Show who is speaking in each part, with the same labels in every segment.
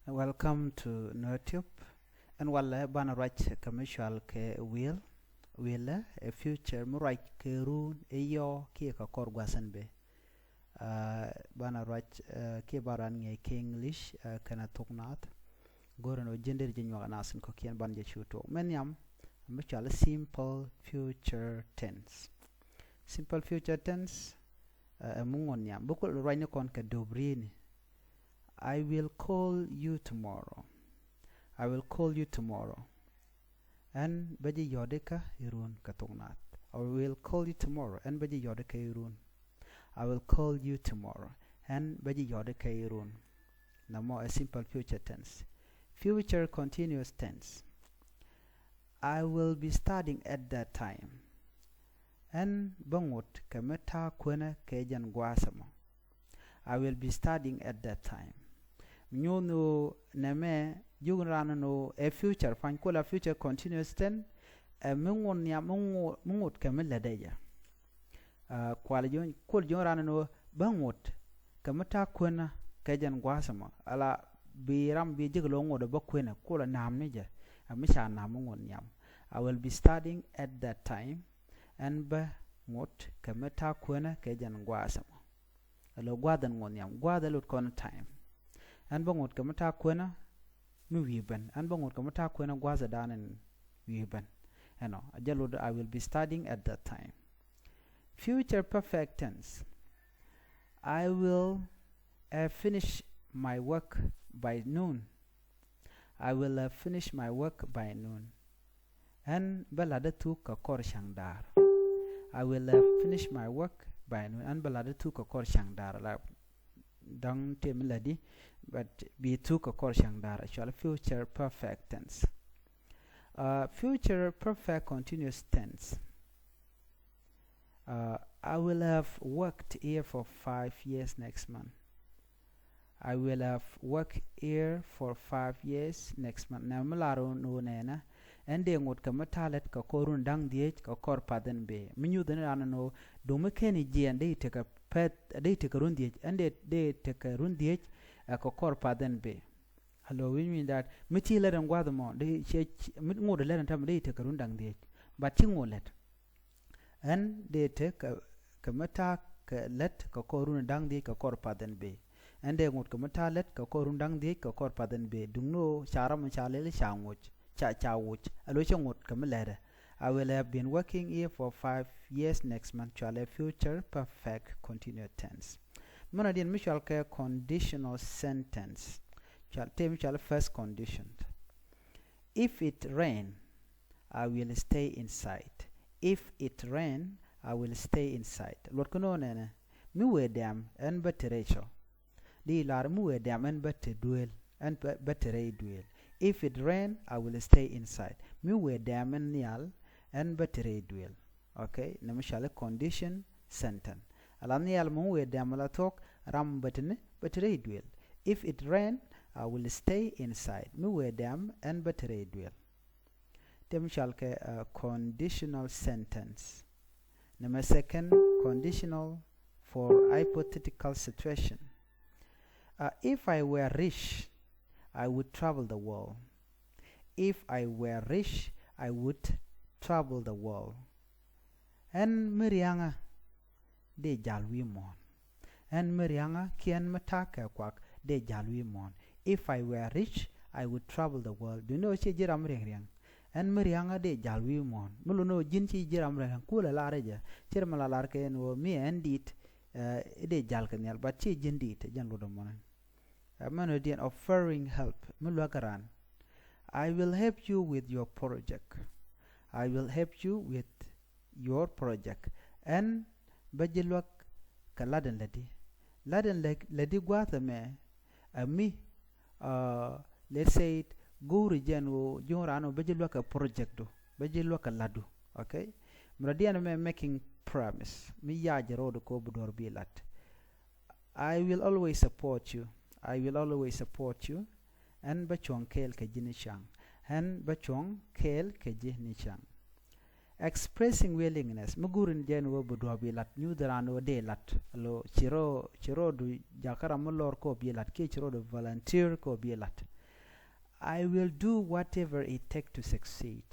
Speaker 1: Welcome to Nuer Tube. And wala bana right commercial ke will a future murai ke run eyo ki ka korgwasan be. Bana right ke baran nge ke English kana thok nath. Goran o gender jinwa nasin ko kian banje chuto. Menyam mutual simple future tense. Simple future tense mungon yam. Bukul right ne kon ka dobrini. I will call you tomorrow. I will call you tomorrow. And baji yodeka irun katungnat. I will call you tomorrow. And baji yodeka irun. I will call you tomorrow. And baji yodeka irun. Namo a simple future tense. Future continuous tense. I will be studying at that time. And bangut kameta kwena kejan guasamo. I will be studying at that time. No name jugrana no a future fan kola future continuous ten a mungon ya mungut kamela deja kwalijon kol jorana no bangut kamata kwena kajan gwasama ala biram bi jiglo ngodo bakwena kola namnija amisha namungon yam. I will be studying at that time and bangut kamata kwena kajan gwasama alo gwadan ngon yam gwadalot kon time. And bangot kamata kwena mi wiban and bangot kamata kwena gwaza danen wiban ajalod I will be studying at that time. Future perfect tense. I will finish my work by noon. I will finish my work by noon. And balada tu ka kor shangdar. I will finish my work by noon. And balada tu ka kor shangdar la dang te melody. But be took a korshang dar actual future perfect tense. Future perfect continuous tense. I will have worked here for 5 years next month. I will have worked here for 5 years next month. Now malaro no nena and they would come a talet ka korun dang diet ka kor paden be. Minu then no do mekeni ji and they take a pet they take a run diet and they take a run diet a korpa then be. Hello, we mean that Miti let and guadamon, they more the let and time they take a rundang date, but tingo let. And they take a kamata let kakorun dang de korpa then be. And they would kamata let kakorun dang de korpa then be. Do no sharam and charlele shamwich, chawich, a lotion would come a letter. I will have been working here for 5 years next month, shall a future perfect continued tense. Monadian mutual care conditional sentence. Shall first conditioned. If it rain, I will stay inside. If it rain, I will stay inside. Lord Cononene, muwe dam and better Rachel. The lar muwe dam and better duel and better duel. If it rain, I will stay inside. Muwe dam and nial and better duel. Okay, namushal condition sentence. Alani almuwe damala talk ram batene battery duel. If it rain, I will stay inside. Muwe dam and battery duel. Temshalke conditional sentence. Number second, conditional for hypothetical situation. If I were rich, I would travel the world. If I were rich, I would travel the world. And Mirianga de jalwi mon. And Mirianga kian mataka kwak de jalwi mon. If I were rich, I would travel the world. Do you know she jiram ring? And Mirianga de jalwi mon. Muluno jinchi jiram ring. Kula lareja. Chirmala larke no me and it de jalkanyal, but she jindit jan lodomon. A manodian offering help. Muluagaran. I will help you with your project. I will help you with your project. And bajilwak ka laden lady gwatha me me let's say it go region wo jorano bajilwak a project do bajilwak a ladu. Okay, mradiana me making promise me ya jerodo ko budor bilat. I will always support you. I will always support you. And bachong kel ke jinishang and bachong kel ke jinishang. Expressing willingness mugurin jenwo budwa bilat new derano de lat lo chiro du jakara molor ko bilat ke chiro do volunteer ko bilat I will do whatever it takes to succeed.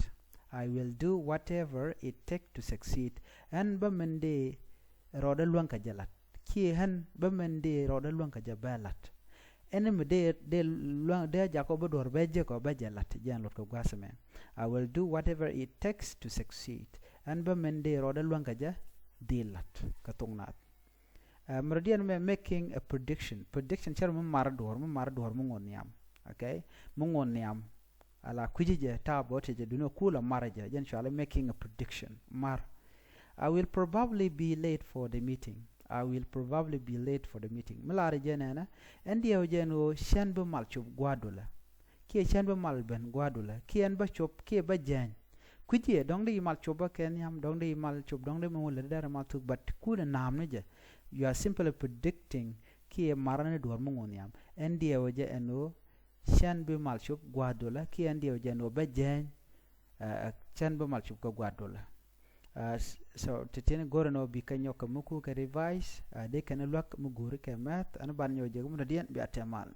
Speaker 1: I will do whatever it takes to succeed. And bamende roda luang ka jalat. Ki han bamende roda luang ka jabalat. Enemy de luang de jacobo dor beje ko bajalat jan lot ko gwasame. I will do whatever it takes to succeed. And bamende roda luang ka ja dilat katong nat. Meridian making a prediction. Prediction char marador mungoniam. Okay, mungoniam. Ala kujije tabo teje duno kula maraja. Jan shall making a prediction. I will probably be late for the meeting. I will probably be late for the meeting. Malari jenena. Endio jeno shenbu malchub guadula. Kie shenbu malben guadula. Kien ba chop kie ba jan. Kujie dongde malchoba kenyam dongde malchob dongde mungule dara maltuk but kuda namneje. You are simply predicting ki marane duar mungoniam. Endio je eno shenbu malchub guadula. Ki endio jeno ba jan shenbu malchub guadula. So tetene gore no bi kanyo ka muku ka revise de kana lwak muguri ka math an ban nyoje gum radian bi atemal